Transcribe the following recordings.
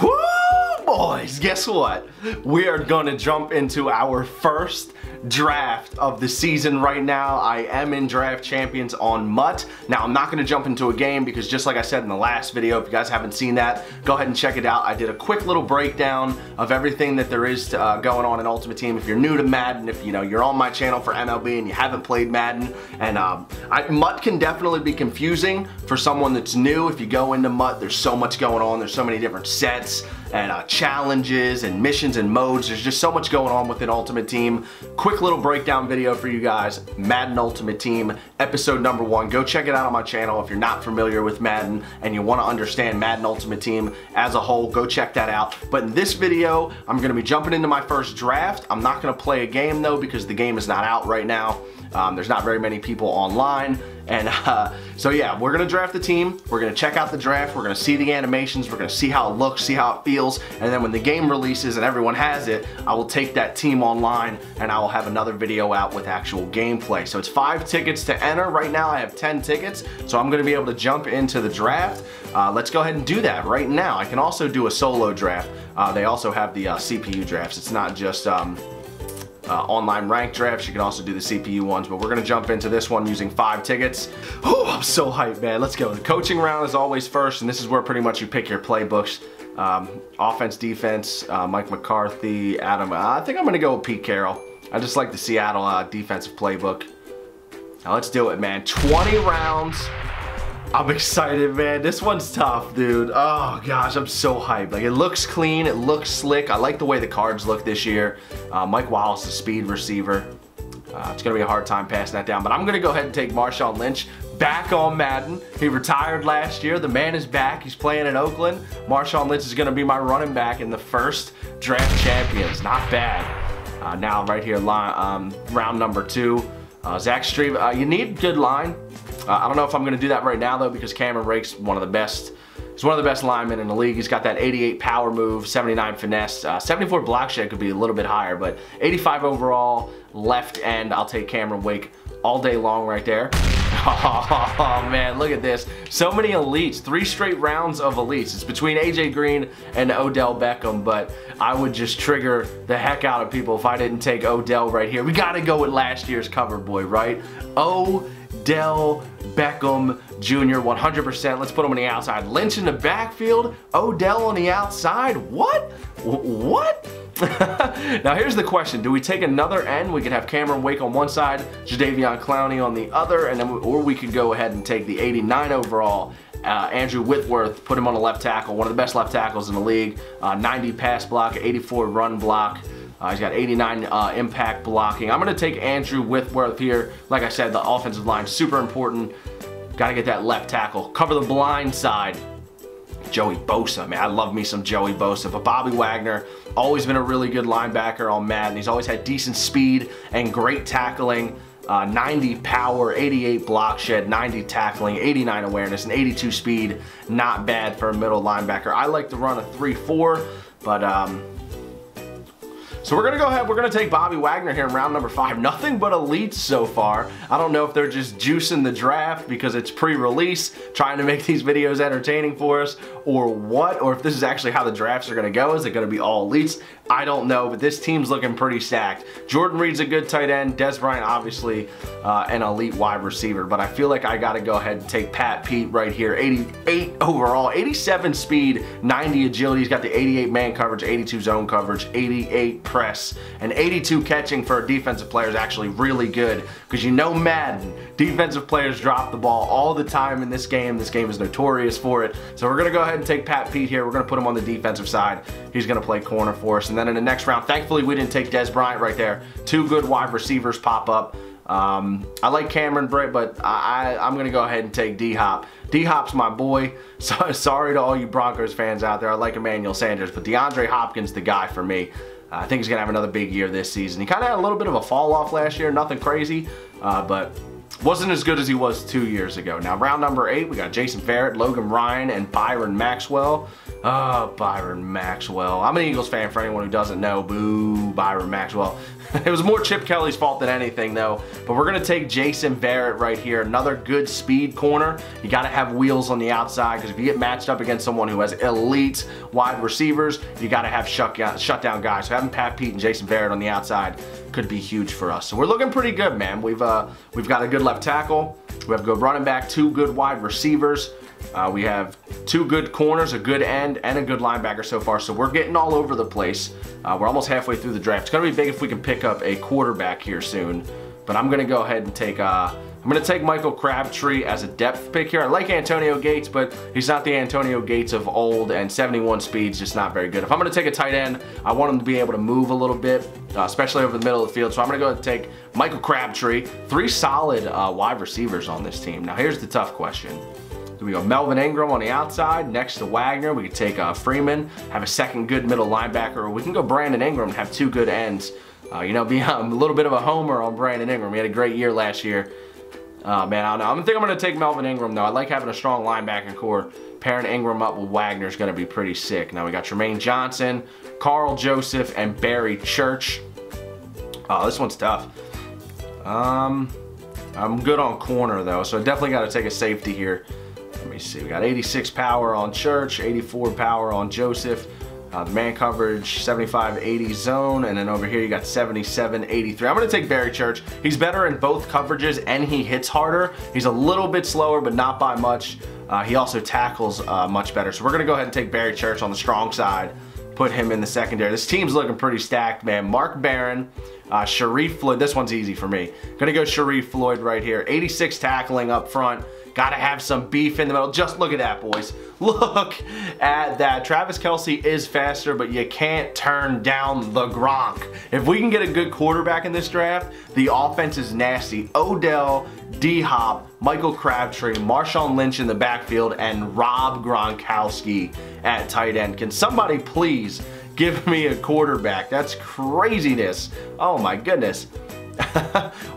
Woo, boys, guess what? We are gonna jump into our first draft of the season right now. I am in Draft Champions on MUT. Now, I'm not gonna jump into a game because just like I said in the last video, if you guys haven't seen that, go ahead and check it out. I did a quick little breakdown of everything that there is going on in Ultimate Team. If you're new to Madden, if you're on my channel for MLB and you haven't played Madden, and MUT can definitely be confusing for someone that's new. If you go into MUT, there's so much going on. There's so many different sets and challenges and missions and modes. There's just so much going on within Ultimate Team. Quick little breakdown video for you guys. Madden Ultimate Team, episode number 1. Go check it out on my channel if you're not familiar with Madden and you want to understand Madden Ultimate Team as a whole. Go check that out. But in this video, I'm going to be jumping into my first draft. I'm not going to play a game though because the game is not out right now. There's not very many people online. And so yeah, we're gonna draft the team, we're gonna check out the draft, we're gonna see the animations, we're gonna see how it looks, see how it feels, and then when the game releases and everyone has it, I will take that team online and I will have another video out with actual gameplay. So it's 5 tickets to enter. Right now I have 10 tickets, so I'm gonna be able to jump into the draft. Let's go ahead and do that right now. I can also do a solo draft. They also have the CPU drafts. It's not just online ranked drafts. You can also do the CPU ones, but we're gonna jump into this one using 5 tickets. Oh, I'm so hyped, man. Let's go. The coaching round is always first, and this is where pretty much you pick your playbooks. Offense, defense, Mike McCarthy, Adam. I think I'm gonna go with Pete Carroll. I just like the Seattle defensive playbook. Now let's do it, man. 20 rounds. I'm excited, man. This one's tough, dude. Oh gosh, I'm so hyped. Like, it looks clean, it looks slick. I like the way the cards look this year. Mike Wallace, the speed receiver. It's gonna be a hard time passing that down, but I'm gonna go ahead and take Marshawn Lynch back on Madden. He retired last year. The man is back. He's playing in Oakland. Marshawn Lynch is gonna be my running back in the first Draft Champions. Not bad. Now right here, round number 2. Zach Street, you need good line. I don't know if I'm going to do that right now though, because Cameron Rake's one of the best. He's one of the best linemen in the league. He's got that 88 power move, 79 finesse, 74 block shed, could be a little bit higher, but 85 overall left end. I'll take Cameron Wake all day long right there. Oh man, look at this. So many elites, 3 straight rounds of elites. It's between AJ Green and Odell Beckham, but I would just trigger the heck out of people if I didn't take Odell right here. We gotta go with last year's cover boy, right? Odell Beckham Jr. 100%. Let's put him on the outside. Lynch in the backfield. Odell on the outside. What? What? Now here's the question. Do we take another end? We could have Cameron Wake on one side, Jadeveon Clowney on the other, and then or we could go ahead and take the 89 overall Andrew Whitworth, put him on a left tackle, one of the best left tackles in the league. 90 pass block, 84 run block. He's got 89 impact blocking. I'm going to take Andrew Whitworth here. Like I said, the offensive line, super important. Got to get that left tackle. Cover the blind side. Joey Bosa, man. I love me some Joey Bosa. But Bobby Wagner, always been a really good linebacker on Madden. He's always had decent speed and great tackling. 90 power, 88 block shed, 90 tackling, 89 awareness, and 82 speed. Not bad for a middle linebacker. I like to run a 3-4, but so we're gonna go ahead, we're gonna take Bobby Wagner here in round number 5. Nothing but elites so far. I don't know if they're just juicing the draft because it's pre-release, trying to make these videos entertaining for us, or what, or if this is actually how the drafts are gonna go. Is it gonna be all elites? I don't know, but this team's looking pretty stacked. Jordan Reed's a good tight end. Des Bryant, obviously, an elite wide receiver, but I feel like I gotta go ahead and take Pat Pete right here. 88 overall, 87 speed, 90 agility. He's got the 88 man coverage, 82 zone coverage, 88 press, and 82 catching for a defensive player is actually really good, because you know Madden, defensive players drop the ball all the time in this game. This game is notorious for it. So we're gonna go ahead and take Pat Pete here. We're gonna put him on the defensive side. He's gonna play corner for us. And then in the next round, thankfully we didn't take Des Bryant right there. 2 good wide receivers pop up. I like Cameron Britt, but I'm gonna go ahead and take D-Hop. D-Hop's my boy. So, sorry to all you Broncos fans out there. I like Emmanuel Sanders, but DeAndre Hopkins the guy for me. I think he's gonna have another big year this season. He kind of had a little bit of a fall off last year, nothing crazy, but wasn't as good as he was 2 years ago. Now, round number 8, we got Jason Verrett, Logan Ryan, and Byron Maxwell. Byron Maxwell. I'm an Eagles fan for anyone who doesn't know. Boo, Byron Maxwell. It was more Chip Kelly's fault than anything, though. But we're going to take Jason Verrett right here. Another good speed corner. You got to have wheels on the outside, because if you get matched up against someone who has elite wide receivers, you got to have shutdown guys. So having Pat Pete and Jason Verrett on the outside could be huge for us. So we're looking pretty good, man. We've got a good left tackle. We have a good running back, 2 good wide receivers. We have 2 good corners, a good end, and a good linebacker so far. So we're getting all over the place. We're almost halfway through the draft. It's going to be big if we can pick up a quarterback here soon. But I'm going to go ahead and take Michael Crabtree as a depth pick here. I like Antonio Gates, but he's not the Antonio Gates of old, and 71 speed's just not very good. If I'm going to take a tight end, I want him to be able to move a little bit, especially over the middle of the field. So I'm going to go ahead and take Michael Crabtree. 3 solid wide receivers on this team. Now here's the tough question. Do we go Melvin Ingram on the outside next to Wagner? We could take Freeman, have a second good middle linebacker, or we can go Brandon Ingram and have 2 good ends. You know, be a little bit of a homer on Brandon Ingram. He had a great year last year. Man, I don't know. I think I'm going to take Melvin Ingram, though. I like having a strong linebacking core. Pairing Ingram up with Wagner is going to be pretty sick. Now we got Tremaine Johnson, Carl Joseph, and Barry Church. Oh, this one's tough. I'm good on corner, though, so I definitely got to take a safety here. Let me see. We got 86 power on Church, 84 power on Joseph. The man coverage, 75-80 zone, and then over here you got 77-83. I'm going to take Barry Church. He's better in both coverages, and he hits harder. He's a little bit slower, but not by much. He also tackles much better. So we're going to go ahead and take Barry Church on the strong side, put him in the secondary. This team's looking pretty stacked, man. Mark Barron, Sharif Floyd. This one's easy for me. Going to go Sharif Floyd right here. 86 tackling up front. Got to have some beef in the middle. Just look at that, boys. Look at that. Travis Kelce is faster, but you can't turn down the Gronk. If we can get a good quarterback in this draft, the offense is nasty. Odell, D-Hop, Michael Crabtree, Marshawn Lynch in the backfield, and Rob Gronkowski at tight end. Can somebody please give me a quarterback? That's craziness. Oh my goodness.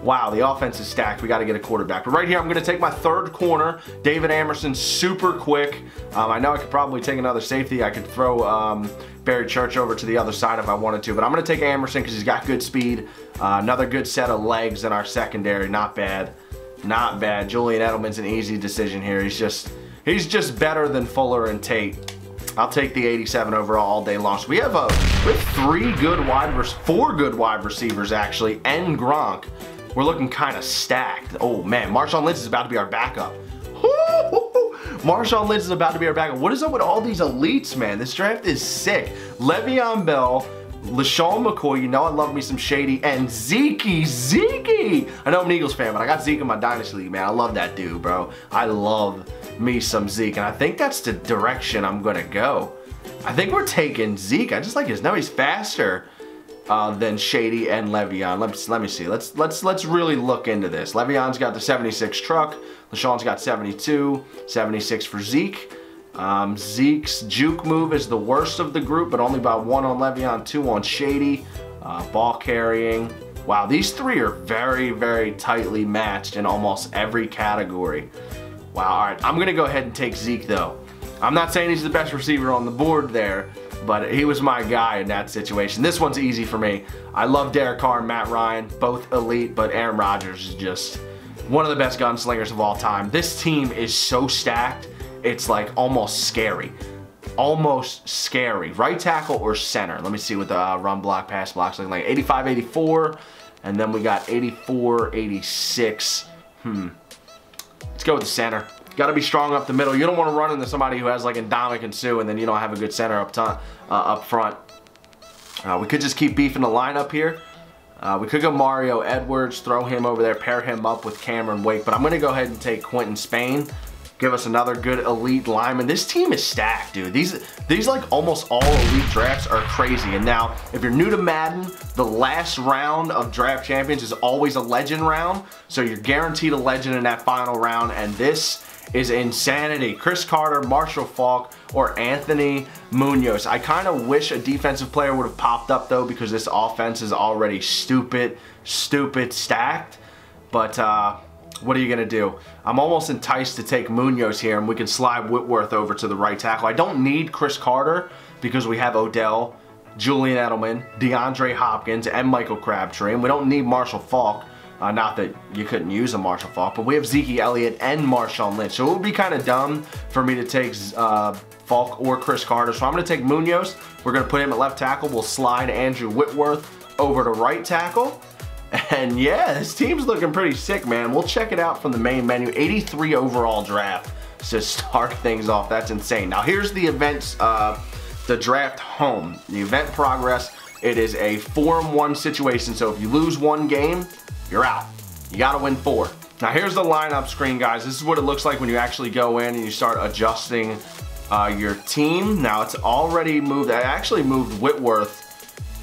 Wow, the offense is stacked. We got to get a quarterback. But right here, I'm going to take my 3rd corner, David Amerson, super quick. I know I could probably take another safety. I could throw Barry Church over to the other side if I wanted to. But I'm going to take Amerson because he's got good speed. Another good set of legs in our secondary. Not bad. Not bad. Julian Edelman's an easy decision here. He's just better than Fuller and Tate. I'll take the 87 overall all day long. So we have 4 good wide receivers actually, and Gronk. We're looking kind of stacked. Oh man, Marshawn Lynch is about to be our backup. Marshawn Lynch is about to be our backup. What is up with all these elites, man? This draft is sick. Le'Veon Bell, LaShawn McCoy, you know I love me some Shady, and Zeke. I know I'm an Eagles fan, but I got Zeke in my Dynasty League, man. I love that dude, bro. I love me some Zeke, and I think that's the direction I'm gonna go. I think we're taking Zeke. I just like his name. He's faster than Shady and Le'Veon. Let me see. Let's really look into this. Le'Veon's got the 76 truck. LaShawn's got 72, 76 for Zeke. Zeke's juke move is the worst of the group, but only by 1 on Le'Veon, 2 on Shady. Ball carrying. Wow, these 3 are very, very tightly matched in almost every category. Wow, all right, I'm gonna go ahead and take Zeke though. I'm not saying he's the best receiver on the board there, but he was my guy in that situation. This one's easy for me. I love Derek Carr and Matt Ryan, both elite, but Aaron Rodgers is just one of the best gunslingers of all time. This team is so stacked, it's like almost scary. Almost scary. Right tackle or center? Let me see what the run block, pass blocks looking like. 85, 84, and then we got 84, 86. Let's go with the center. Got to be strong up the middle. You don't want to run into somebody who has like Ndamukong Suh and then you don't have a good center up front. We could just keep beefing the lineup here. We could go Mario Edwards, throw him over there, pair him up with Cameron Wake, but I'm going to go ahead and take Quentin Spain. Give us another good elite lineman. This team is stacked, dude. These like almost all elite drafts are crazy. And now, if you're new to Madden, the last round of Draft Champions is always a legend round. So you're guaranteed a legend in that final round, and this is insanity. Cris Carter, Marshall Faulk, or Anthony Munoz. I kind of wish a defensive player would have popped up though, because this offense is already stupid stacked. But what are you going to do? I'm almost enticed to take Munoz here, and we can slide Whitworth over to the right tackle. I don't need Cris Carter because we have Odell, Julian Edelman, DeAndre Hopkins, and Michael Crabtree, and we don't need Marshall Faulk. Not that you couldn't use a Marshall Faulk, but we have Ezekiel Elliott and Marshawn Lynch. So it would be kind of dumb for me to take Faulk or Cris Carter. So I'm going to take Munoz. We're going to put him at left tackle. We'll slide Andrew Whitworth over to right tackle. And yeah, this team's looking pretty sick, man. We'll check it out from the main menu. 83 overall draft to start things off. That's insane. Now here's the events, the draft home. The event progress, it is a 4-1 situation. So if you lose one game, you're out. You got to win 4. Now here's the lineup screen, guys. This is what it looks like when you actually go in and you start adjusting your team. Now it's already moved. I actually moved Whitworth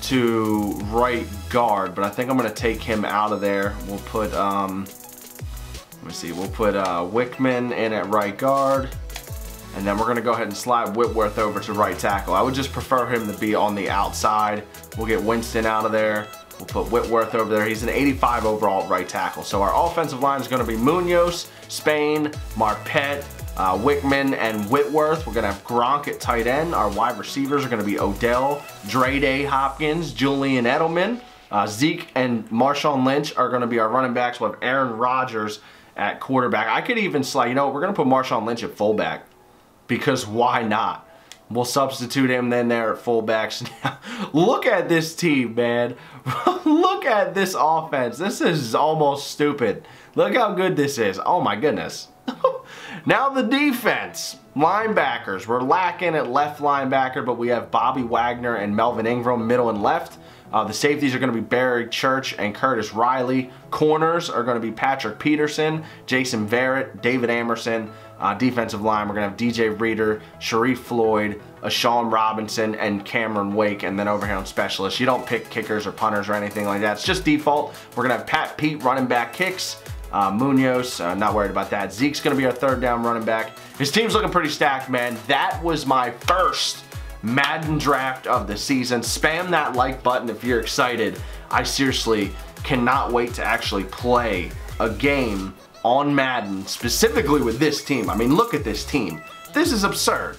to right guard, but I think I'm going to take him out of there. We'll put, let me see, we'll put Wickman in at right guard, and then we're going to go ahead and slide Whitworth over to right tackle. I would just prefer him to be on the outside. We'll get Winston out of there. We'll put Whitworth over there. He's an 85 overall at right tackle. So our offensive line is going to be Munoz, Spain, Marpet, Wickman, and Whitworth. We're going to have Gronk at tight end. Our wide receivers are going to be Odell, Dre Hopkins, Julian Edelman. Zeke and Marshawn Lynch are going to be our running backs. We'll have Aaron Rodgers at quarterback. I could even slide, you know, we're going to put Marshawn Lynch at fullback because why not? We'll substitute him then there at fullbacks. Look at this team, man. Look at this offense. This is almost stupid. Look how good this is. Oh my goodness. Now the defense. Linebackers. We're lacking at left linebacker, but we have Bobby Wagner and Melvin Ingram middle and left. The safeties are going to be Barry Church and Curtis Riley. Corners are going to be Patrick Peterson, Jason Verrett, David Amerson. Defensive line, we're going to have DJ Reader, Sharif Floyd, Ashawn Robinson, and Cameron Wake. And then over here on specialists, you don't pick kickers or punters or anything like that. It's just default. We're going to have Pat Pete running back kicks. Munoz, not worried about that. Zeke's going to be our third down running back. His team's looking pretty stacked, man. That was my first Madden draft of the season. Spam that like button if you're excited. I seriously cannot wait to actually play a game on Madden, specifically with this team. I mean, look at this team. This is absurd.